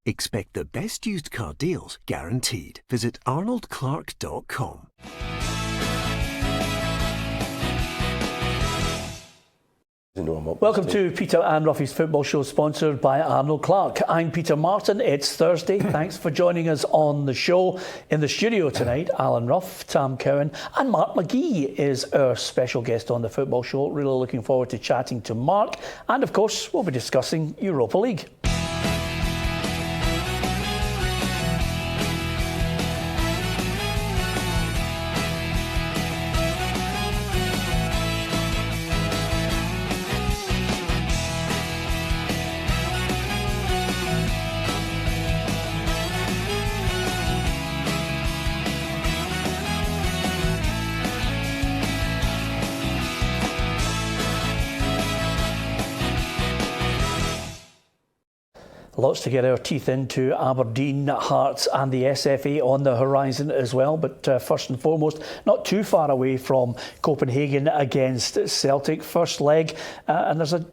Expect the best used car deals guaranteed. Visit arnoldclark.com. Welcome to Peter and Roughie's football show, sponsored by Arnold Clark. I'm Peter Martin. It's Thursday. Thanks for joining us on the show. In the studio tonight, Alan Rough, Tam Cowan and Mark McGhee is our special guest on the football show. Really looking forward to chatting to Mark. And of course, we'll be discussing Europa League. Lots to get our teeth into. Aberdeen, Hearts and the SFA on the horizon as well. But first and foremost, not too far away from Copenhagen against Celtic. First leg, and there's a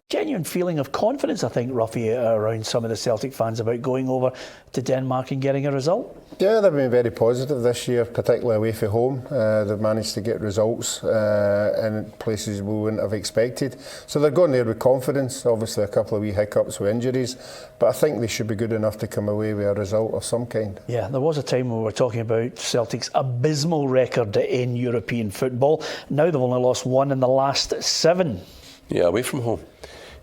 genuine feeling of confidence, I think, Roughie, around some of the Celtic fans about going over to Denmark and getting a result. Yeah, they've been very positive this year, particularly away from home. They've managed to get results in places we wouldn't have expected. So they're going there with confidence. Obviously a couple of wee hiccups with injuries, but I think they should be good enough to come away with a result of some kind. Yeah, there was a time when we were talking about Celtic's abysmal record in European football. Now they've only lost one in the last 7. Yeah, away from home.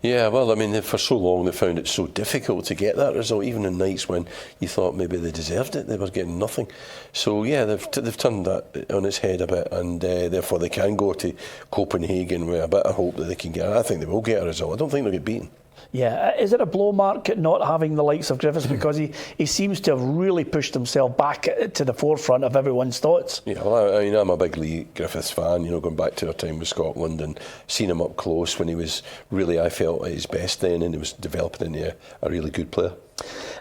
Yeah, well, I mean, for so long they found it so difficult to get that result, even in nights when you thought maybe they deserved it, they were getting nothing. So yeah, they've turned that on its head a bit, and therefore they can go to Copenhagen with a bit of hope that they can get. I think they will get a result. I don't think they'll get beaten. Yeah, is it a blow, Mark, not having the likes of Griffiths, because he seems to have really pushed himself back to the forefront of everyone's thoughts? Yeah, well, I mean, I'm a big Lee Griffiths fan, you know, going back to our time with Scotland and seeing him up close when he was really, I felt, at his best then, and he was developing into a really good player.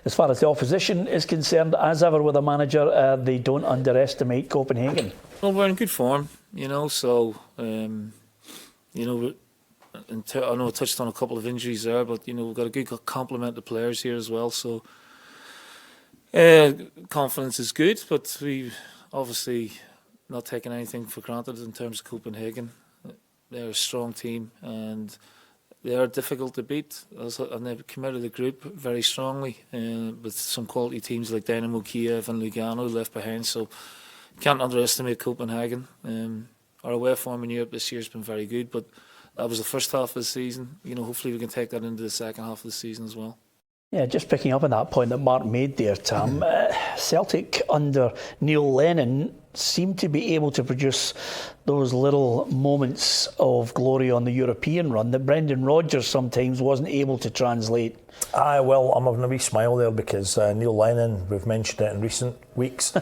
As far as the opposition is concerned, as ever with a manager, they don't underestimate Copenhagen. Well, we're in good form, you know, so, you know, I know I touched on a couple of injuries there, but you know we've got a good complement of players here as well. So confidence is good, but we obviously not taking anything for granted in terms of Copenhagen. They're a strong team and they are difficult to beat. And they've come out of the group very strongly with some quality teams like Dynamo Kiev and Lugano left behind. So can't underestimate Copenhagen. Our away form in Europe this year has been very good, but that was the first half of the season. You know, hopefully we can take that into the second half of the season as well. Yeah, just picking up on that point that Mark made there, Tam. Celtic under Neil Lennon seemed to be able to produce those little moments of glory on the European run that Brendan Rodgers sometimes wasn't able to translate. Aye, well, I'm having a wee smile there because Neil Lennon, we've mentioned it in recent weeks,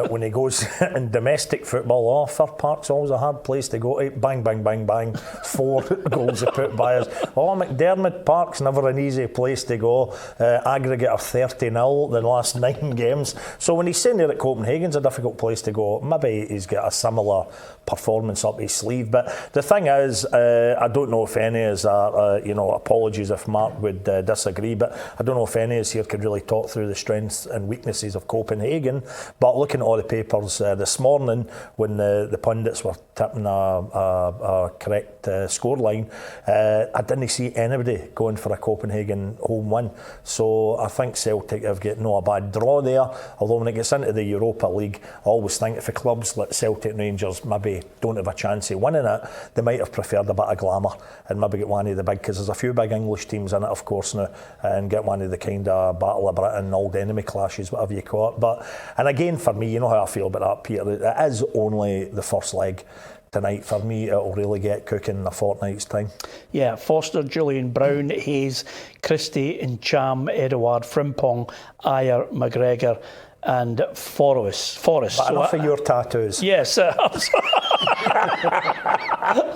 when he goes in domestic football, Fir Park's always a hard place to go to. Bang, bang, bang, bang. 4 goals are put by us. McDermott Park's never an easy place to go. Aggregate of 30-0 the last 9 games. So when he's saying there at Copenhagen's a difficult place to go, maybe he's got a similar performance up his sleeve. But the thing is, I don't know if any is, apologies if Mark would disagree, but I don't know if any of us here could really talk through the strengths and weaknesses of Copenhagen. But looking at all the papers this morning, when the pundits were tipping a correct scoreline, I didn't see anybody going for a Copenhagen home win. So I think Celtic have got a bad draw there. Although when it gets into the Europa League, I always think if the clubs like Celtic and Rangers maybe don't have a chance of winning it, they might have preferred a bit of glamour and maybe get one of the big, because there's a few big English teams in it, of course, now, and get one of the kind of Battle of Britain, old enemy clashes, whatever you call it. But, and again, for me, you know how I feel about that, Peter, it is only the first leg. Tonight, for me, it'll really get cooking in a fortnight's time. Yeah, Foster, Julian Brown, Hayes, Christie, Ncham, Edouard, Frimpong, Ayer, McGregor and Forrest. But enough of your tattoos. Yes. I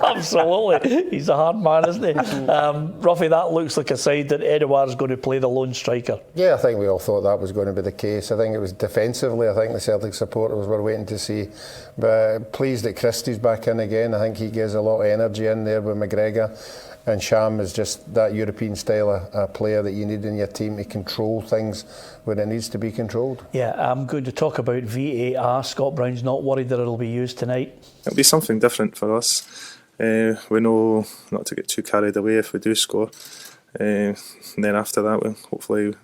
Absolutely. He's a hard man, isn't he? Roughie, that looks like a side that Edouard's going to play the lone striker. Yeah, I think we all thought that was going to be the case. I think it was defensively, I think the Celtic supporters were waiting to see. But pleased that Christie's back in again. I think he gives a lot of energy in there with McGregor. And Sham is just that European style of player that you need in your team to control things when it needs to be controlled. Yeah, I'm going to talk about VAR. Scott Brown's not worried that it'll be used tonight. It'll be something different for us. We know not to get too carried away if we do score. And then after that, hopefully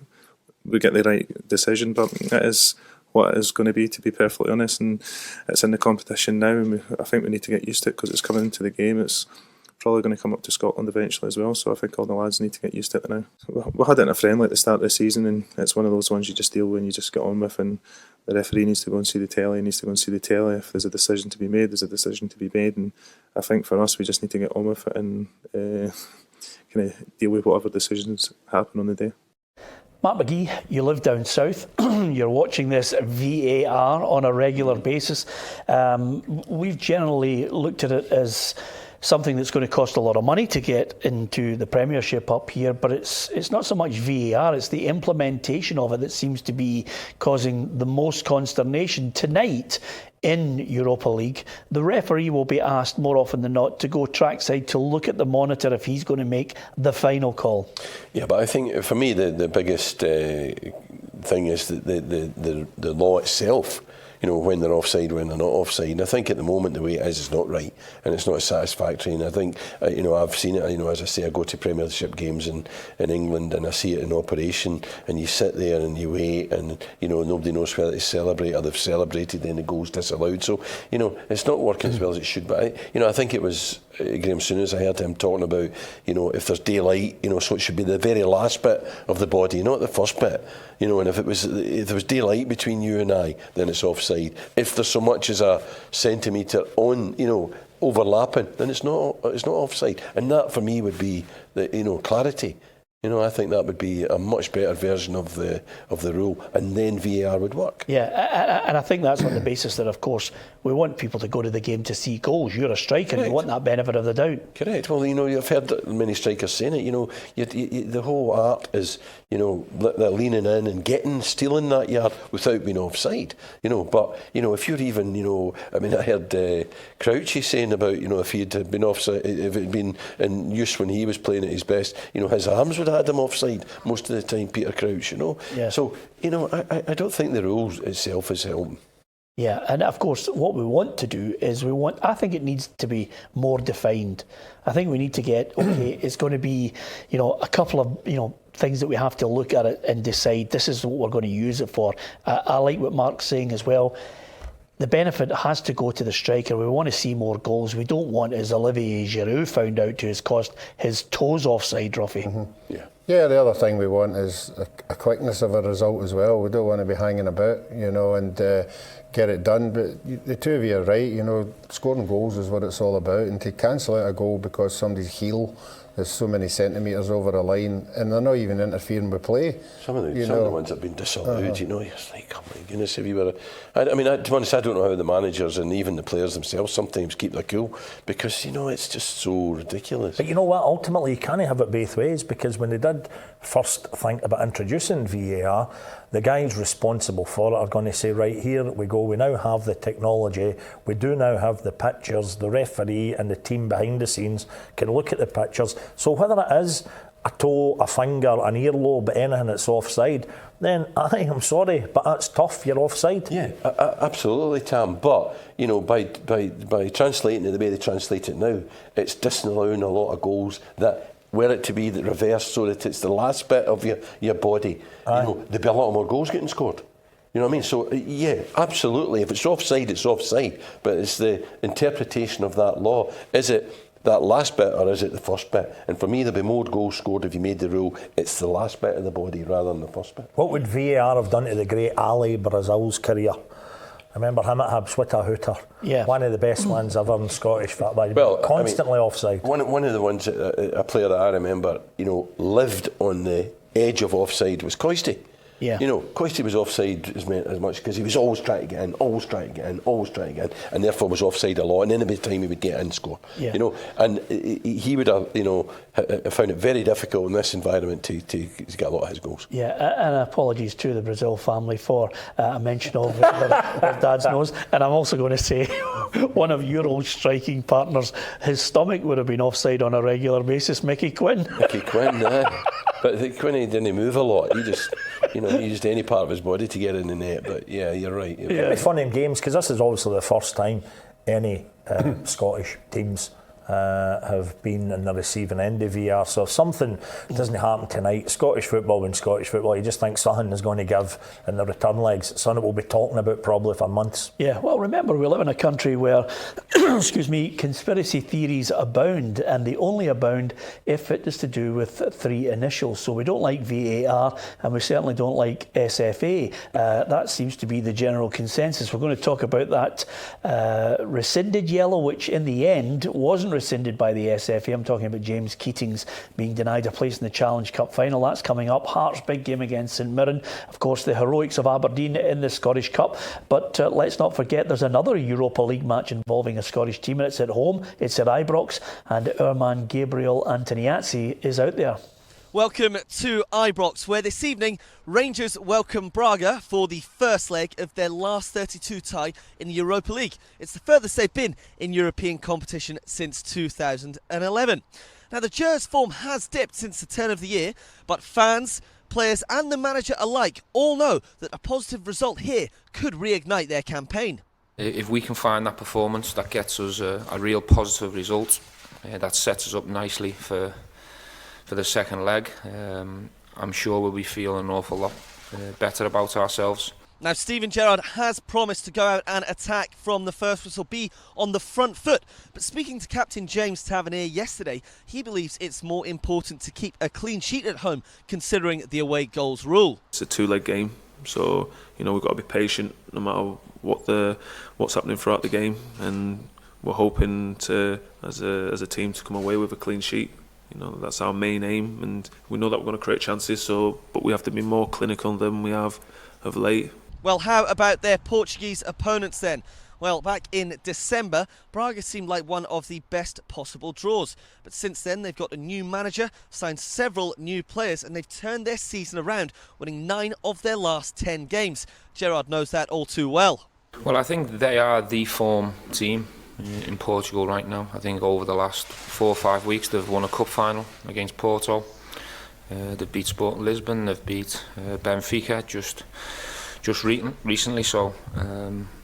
we get the right decision. But it is what it is going to be perfectly honest. And it's in the competition now. And I think we need to get used to it because it's coming into the game. It's probably going to come up to Scotland eventually as well, so I think all the lads need to get used to it now. We had it in a friendly at the start of the season, and it's one of those ones you just deal with and you just get on with, and the referee needs to go and see the telly, if there's a decision to be made, there's a decision to be made, and I think for us we just need to get on with it and kind of deal with whatever decisions happen on the day. Matt McGhee, you live down south. You're watching this VAR on a regular basis. We've generally looked at it as something that's going to cost a lot of money to get into the Premiership up here, but it's not so much VAR, it's the implementation of it that seems to be causing the most consternation. Tonight, in Europa League, the referee will be asked more often than not to go trackside to look at the monitor if he's going to make the final call. Yeah, but I think for me the biggest thing is the law itself. You know, when they're offside, when they're not offside. And I think at the moment the way it is not right, and it's not satisfactory. And I think, I've seen it. As I say, I go to Premiership games in England, and I see it in operation. And you sit there and you wait, and nobody knows whether to celebrate or they've celebrated, then the goal's disallowed. So it's not working as well as it should. But I think it was Graham, as soon as I heard him talking about, if there's daylight, so it should be the very last bit of the body, not the first bit. And if there was daylight between you and I, then it's offside. If there's so much as a centimetre on, overlapping, then it's not offside. And that for me would be the clarity. I think that would be a much better version of the rule, and then VAR would work. Yeah, and I think that's on the basis that, of course, we want people to go to the game to see goals. You're a striker, you want that benefit of the doubt. Correct. Well, you've heard many strikers saying it. The whole art is, they're leaning in and stealing that yard without being offside. But if you're even, I heard Crouchy saying about, if he had been offside, if it had been in use when he was playing at his best, his arms would have had him offside most of the time, Peter Crouch. Yeah. So I don't think the rules itself is helping. Yeah, and of course what we want to do is I think it needs to be more defined. I think we need to get, it's going to be, a couple of, things that we have to look at it and decide this is what we're going to use it for. I like what Mark's saying as well. The benefit has to go to the striker. We want to see more goals. We don't want, as Olivier Giroud found out, to have cost his toes offside, Roughie. Mm-hmm. Yeah, the other thing we want is a quickness of a result as well. We don't want to be hanging about, and get it done. But the two of you are right, scoring goals is what it's all about. And to cancel out a goal because somebody's heel is so many centimetres over a line, and they're not even interfering with play. Some of the ones that have been disallowed, you're like, oh my goodness, if you were... to be honest, I don't know how the managers and even the players themselves sometimes keep their cool, because, it's just so ridiculous. But you know what, ultimately you can't have it both ways, because when they did first think about introducing VAR, the guys responsible for it are going to say, right, here we go, we now have the technology, we do now have the pictures, the referee and the team behind the scenes can look at the pictures. So whether it is a toe, a finger, an earlobe, anything that's offside, then I'm sorry, but that's tough, you're offside. Yeah, absolutely, Tam. But, by translating it the way they translate it now, it's disallowing a lot of goals that were it to be the reverse, so that it's the last bit of your body, there'd be a lot more goals getting scored. You know what I mean? So, yeah, absolutely. If it's offside, it's offside. But it's the interpretation of that law. Is it that last bit or is it the first bit? And for me, there'd be more goals scored if you made the rule it's the last bit of the body rather than the first bit. What would VAR have done to the great Ali Brazil's career? I remember him at Hibs, what a hooter. Yeah. One of the best ones ever in Scottish football. Well, constantly offside. One of the ones, a player that I remember, lived on the edge of offside was Coisty. Yeah. You know, Coisty was offside as much because he was always trying to get in, and therefore was offside a lot. And then by the time he would get in, score. Yeah. You know, and he would have, you know, found it very difficult in this environment to get a lot of his goals. Yeah, and apologies to the Brazil family for a mention of their dad's nose. And I'm also going to say, one of your old striking partners, his stomach would have been offside on a regular basis, Mickey Quinn. Mickey Quinn, but Quinn didn't move a lot. He just, you know, he used any part of his body to get in the net. But yeah, you're right. It'd be fun in games because this is obviously the first time any Scottish teams have been in the receiving end of VAR. So if something doesn't happen tonight, Scottish football, you just think something is going to give in the return legs. Something we'll be talking about probably for months. Yeah, well, remember, we live in a country where, excuse me, conspiracy theories abound, and they only abound if it is to do with three initials. So we don't like VAR, and we certainly don't like SFA. That seems to be the general consensus. We're going to talk about that rescinded yellow, which in the end wasn't rescinded by the SFA. I'm talking about James Keating's being denied a place in the Challenge Cup final. That's coming up. Hearts' big game against St Mirren. Of course, the heroics of Aberdeen in the Scottish Cup. But let's not forget there's another Europa League match involving a Scottish team, and it's at home. It's at Ibrox, and our man Gabriel Antoniazzi is out there. Welcome to Ibrox, where this evening Rangers welcome Braga for the first leg of their last 32 tie in the Europa League. It's the furthest they've been in European competition since 2011. Now, the Gers' form has dipped since the turn of the year, but fans, players and the manager alike all know that a positive result here could reignite their campaign. If we can find that performance that gets us a real positive result, that sets us up nicely for the second leg, I'm sure we'll be feeling an awful lot better about ourselves. Now, Steven Gerrard has promised to go out and attack from the first whistle, be on the front foot. But speaking to Captain James Tavernier yesterday, he believes it's more important to keep a clean sheet at home, considering the away goals rule. It's a two-leg game, so you know we've got to be patient no matter what's happening throughout the game, and we're hoping to, as a team, to come away with a clean sheet. You know, that's our main aim, and we know that we're going to create chances. But we have to be more clinical than we have of late. Well, how about their Portuguese opponents then? Well, back in December, Braga seemed like one of the best possible draws. But since then, they've got a new manager, signed several new players, and they've turned their season around, winning 9 of their last 10 games. Gerrard knows that all too well. Well, I think they are the form team in Portugal right now. I think over the last 4 or 5 weeks they've won a cup final against Porto. They've beat Sporting Lisbon, they've beat Benfica just recently. So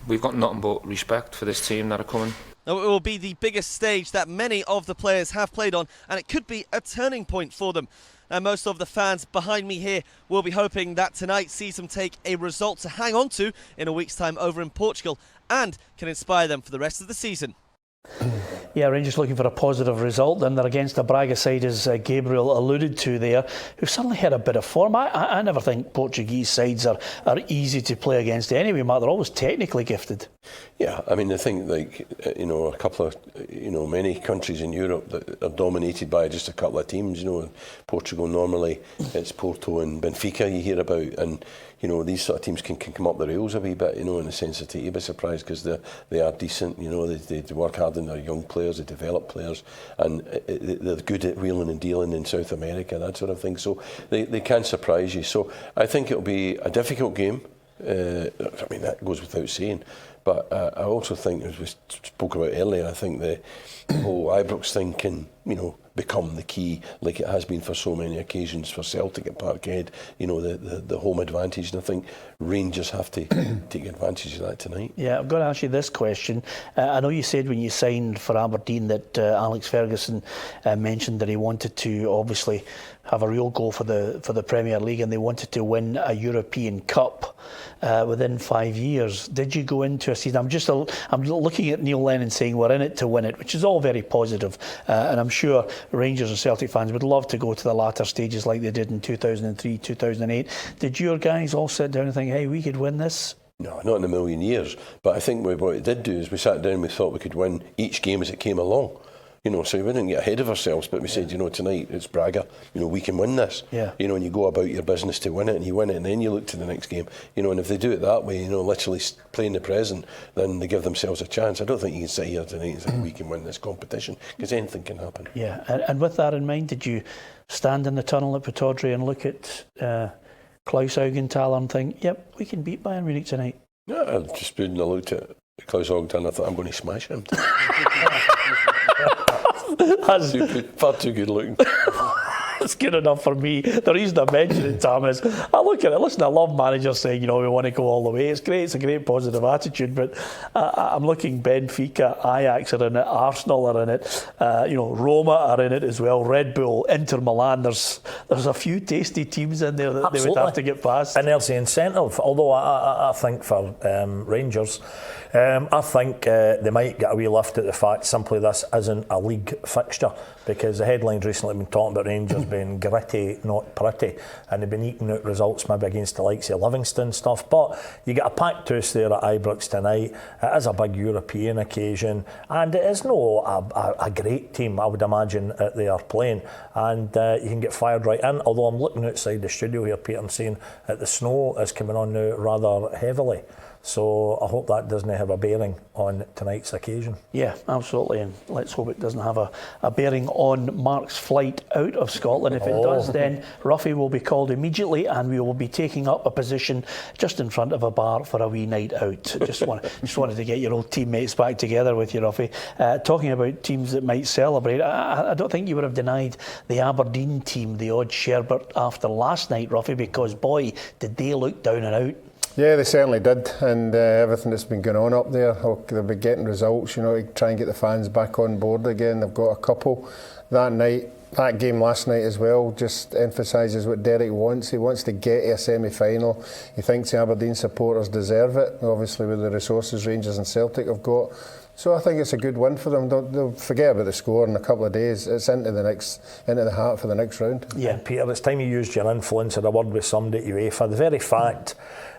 we've got nothing but respect for this team that are coming. Now, it will be the biggest stage that many of the players have played on, and it could be a turning point for them. Now, most of the fans behind me here will be hoping that tonight sees them take a result to hang on to in a week's time over in Portugal and can inspire them for the rest of the season. Yeah, Rangers looking for a positive result, and they're against a Braga side, as Gabriel alluded to there, who've suddenly had a bit of form. I never think Portuguese sides are easy to play against anyway, Matt. They're always technically gifted. Yeah, I mean, I think, like, you know, a couple of, you know, many countries in Europe that are dominated by just a couple of teams. You know, Portugal normally it's Porto and Benfica you hear about, and you know, these sort of teams can come up the rails a wee bit, you know, in the sense that you'd be surprised because they are decent, you know, they work hard in their young players, they develop players, and they're good at wheeling and dealing in South America, that sort of thing. So they can surprise you. So I think it'll be a difficult game. I mean, that goes without saying. But I also think, as we spoke about earlier, I think the whole Ibrox thing can, you know, become the key, like it has been for so many occasions for Celtic at Parkhead, you know, the home advantage. And I think Rangers have to take advantage of that tonight. Yeah, I've got to ask you this question. I know you said when you signed for Aberdeen that Alex Ferguson mentioned that he wanted to obviously have a real goal for the Premier League, and they wanted to win a European Cup within 5 years. Did you go into a season? I'm looking at Neil Lennon saying we're in it to win it, which is all very positive, and I'm sure Rangers and Celtic fans would love to go to the latter stages like they did in 2003, 2008. Did your guys all sit down and think, hey, we could win this? No, not in a million years. But I think what it did do is we sat down and we thought we could win each game as it came along. You know, so we didn't get ahead of ourselves, but we said, you know, tonight it's Braga, you know, we can win this. Yeah. You know, and you go about your business to win it, and you win it, and then you look to the next game. You know, and if they do it that way, you know, literally playing the present, then they give themselves a chance. I don't think you can sit here tonight and say we can win this competition, because anything can happen. Yeah, and with that in mind, did you stand in the tunnel at Pittodrie and look at Klaus Augenthaler and think, yep, we can beat Bayern Munich tonight? Yeah, I just stood and I looked at Klaus Augenthaler and I thought, I'm going to smash him. That's far too good looking. That's good enough for me. The reason I mention it, Tam, is I look at it. Listen, I love managers saying, you know, we want to go all the way. It's great. It's a great positive attitude. But I'm looking Benfica, Ajax are in it, Arsenal are in it, you know, Roma are in it as well. Red Bull, Inter Milan. There's a few tasty teams in there that Absolutely. they would have to get past. And there's the incentive. Although I think for Rangers, I think they might get a wee lift at the fact simply this isn't a league fixture, because the headlines recently have been talking about Rangers being gritty, not pretty, and they've been eking out results maybe against the likes of Livingston stuff. But you get a packed house there at Ibrox tonight. It is a big European occasion, and it is no a great team, I would imagine, that they are playing, and you can get fired right in. Although I'm looking outside the studio here, Peter, and seeing that the snow is coming on now rather heavily. So I hope that doesn't have a bearing on tonight's occasion. Yeah, absolutely, and let's hope it doesn't have a bearing on Mark's flight out of Scotland. If it does, then Roughie will be called immediately, and we will be taking up a position just in front of a bar for a wee night out. Just wanted to get your old teammates back together with you, Roughie. Talking about teams that might celebrate, I don't think you would have denied the Aberdeen team the odd sherbet after last night, Roughie, because boy, did they look down and out. Yeah, they certainly did, and everything that's been going on up there, they've been getting results, you know, to try and get the fans back on board again. They've got a couple that night. That game last night as well just emphasises what Derek wants. He wants to get to a semi-final. He thinks the Aberdeen supporters deserve it, obviously with the resources Rangers and Celtic have got. So I think it's a good win for them. Don't forget about the score in a couple of days. It's into the heart for the next round. Yeah, Peter, it's time you used your influence or a word with somebody at UEFA. The very fact,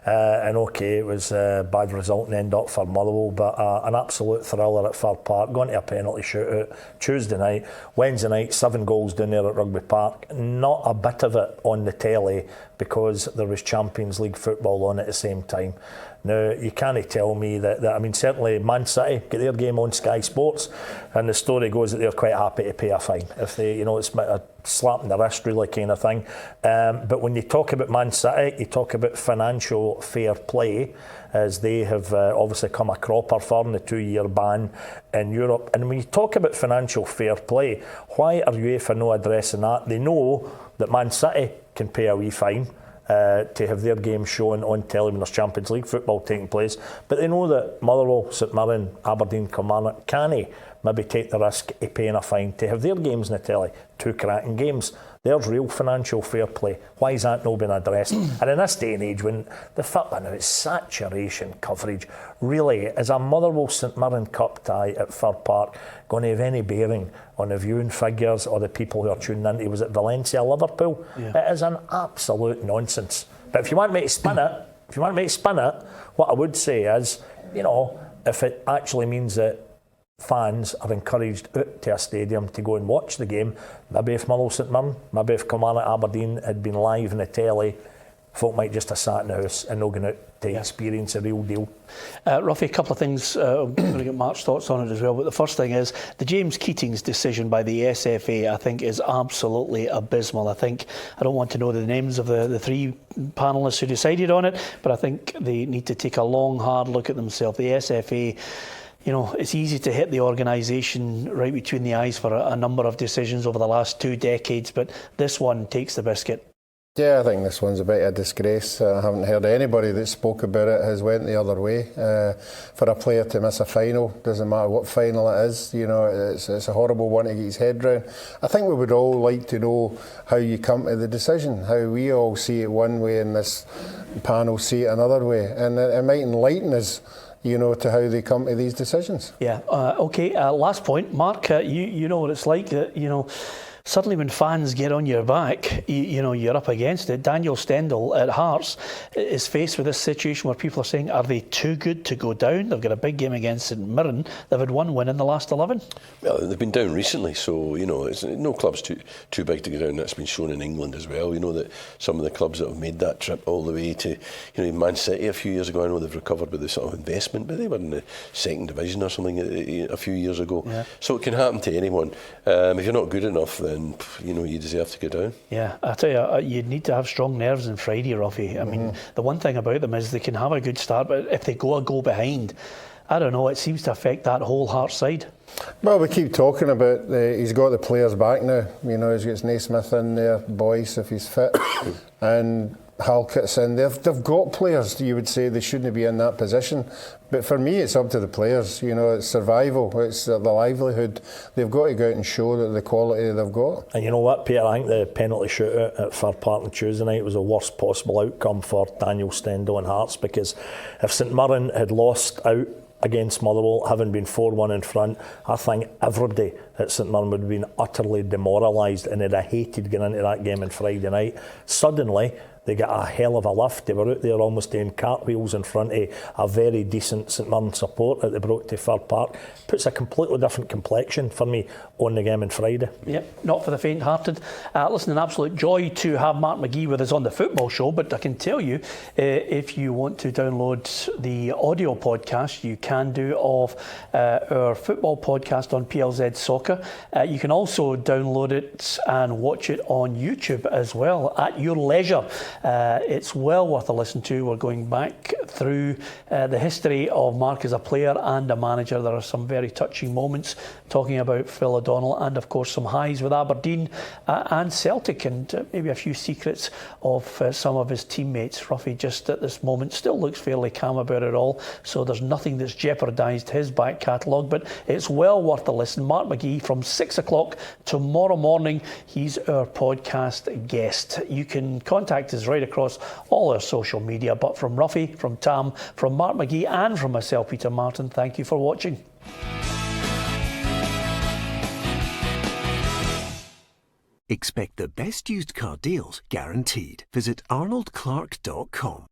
and okay, it was a bad result and end up for Motherwell, but an absolute thriller at Fir Park, going to a penalty shootout Tuesday night, Wednesday night, 7 goals down there at Rugby Park. Not a bit of it on the telly because there was Champions League football on at the same time. Now, you can't tell me that I mean, certainly Man City get their game on Sky Sports, and the story goes that they're quite happy to pay a fine if they, you know, it's a slap in the wrist really kind of thing. But when you talk about Man City, you talk about financial fair play, as they have obviously come a cropper for in the 2-year ban in Europe. And when you talk about financial fair play, why are UEFA not addressing that? They know that Man City can pay a wee fine to have their game shown on telly when there's Champions League football taking place, but they know that Motherwell, St Mirren, Aberdeen, Kilmarnock can't maybe take the risk of paying a fine to have their games in the telly. 2 cracking games. There's real financial fair play. Why is that not being addressed? And in this day and age, when the football now is saturation coverage, really, is a Motherwell St Mirren Cup tie at Fir Park going to have any bearing on the viewing figures or the people who are tuning in? Was it Valencia, Liverpool? Yeah. It is an absolute nonsense. But if you want me to spin it, what I would say is, you know, if it actually means that fans are encouraged out to a stadium to go and watch the game, maybe if Motherwell St Mirren, maybe if Kilmarnock Aberdeen had been live in the telly, folk might just have sat in the house and not going out to experience a real deal. Roughie, a couple of things, I'm going to get Mark's thoughts on it as well, but the first thing is the James Keating's decision by the SFA, I think, is absolutely abysmal. I don't want to know the names of the 3 panellists who decided on it, but I think they need to take a long, hard look at themselves. The SFA, you know, it's easy to hit the organisation right between the eyes for a number of decisions over the last 2 decades, but this one takes the biscuit. Yeah, I think this one's a bit of a disgrace. I haven't heard anybody that spoke about it has went the other way. For a player to miss a final, doesn't matter what final it is, you know, it's a horrible one to get his head round. I think we would all like to know how you come to the decision, how we all see it one way and this panel see it another way, and it might enlighten us, you know, to how they come to these decisions. Yeah, okay, last point. Mark, you know what it's like, you know, suddenly when fans get on your back, you know, you're up against it. Daniel Stendhal at Hearts is faced with this situation where people are saying, are they too good to go down? They've got a big game against St Mirren. They've had one win in the last 11. Well, they've been down recently, so, you know, it's, no club's too big to go down. That's been shown in England as well. You know that some of the clubs that have made that trip all the way to, you know, Man City a few years ago, I know they've recovered with the sort of investment, but they were in the second division or something a few years ago. Yeah. So it can happen to anyone. If you're not good enough, then, you know, you deserve to go down. Yeah, I tell you, you'd need to have strong nerves on Friday, Roughie. I mean, the one thing about them is they can have a good start, but if they go a goal behind, I don't know, it seems to affect that whole Hearts side. Well, we keep talking about he's got the players back now. You know, he's got Naismith in there, Boyce if he's fit, and Halkett's in. They've got players. You would say they shouldn't be in that position, but for me, it's up to the players. You know, it's survival. It's the livelihood. They've got to go out and show that the quality they've got. And you know what, Peter? I think the penalty shootout at Fir Park on Tuesday night was the worst possible outcome for Daniel Stendhal and Hearts, because if St Mirren had lost out against Motherwell, having been 4-1 in front, I think everybody at St Mirren would have been utterly demoralised, and they'd have hated getting into that game on Friday night. Suddenly, they got a hell of a lift. They were out there almost doing cartwheels in front of a very decent St Mirren support that they brought to Fir Park. Puts a completely different complexion for me on the game on Friday. Yep, not for the faint-hearted. Listen, an absolute joy to have Mark McGhee with us on the football show, but I can tell you, if you want to download the audio podcast, you can do of our football podcast on PLZ Soccer. You can also download it and watch it on YouTube as well at your leisure. It's well worth a listen to. We're going back through the history of Mark as a player and a manager. There are some very touching moments talking about Phil O'Donnell, and of course some highs with Aberdeen and Celtic, and maybe a few secrets of some of his teammates. Roughie just at this moment still looks fairly calm about it all, so there's nothing that's jeopardised his back catalogue, but it's well worth a listen. Mark McGhee from 6 o'clock tomorrow morning. He's our podcast guest. You can contact us right across all our social media, but from Roughie, from Tam, from Mark McGhee and from myself, Peter Martin, thank you for watching. Expect the best used car deals guaranteed. Visit arnoldclark.com.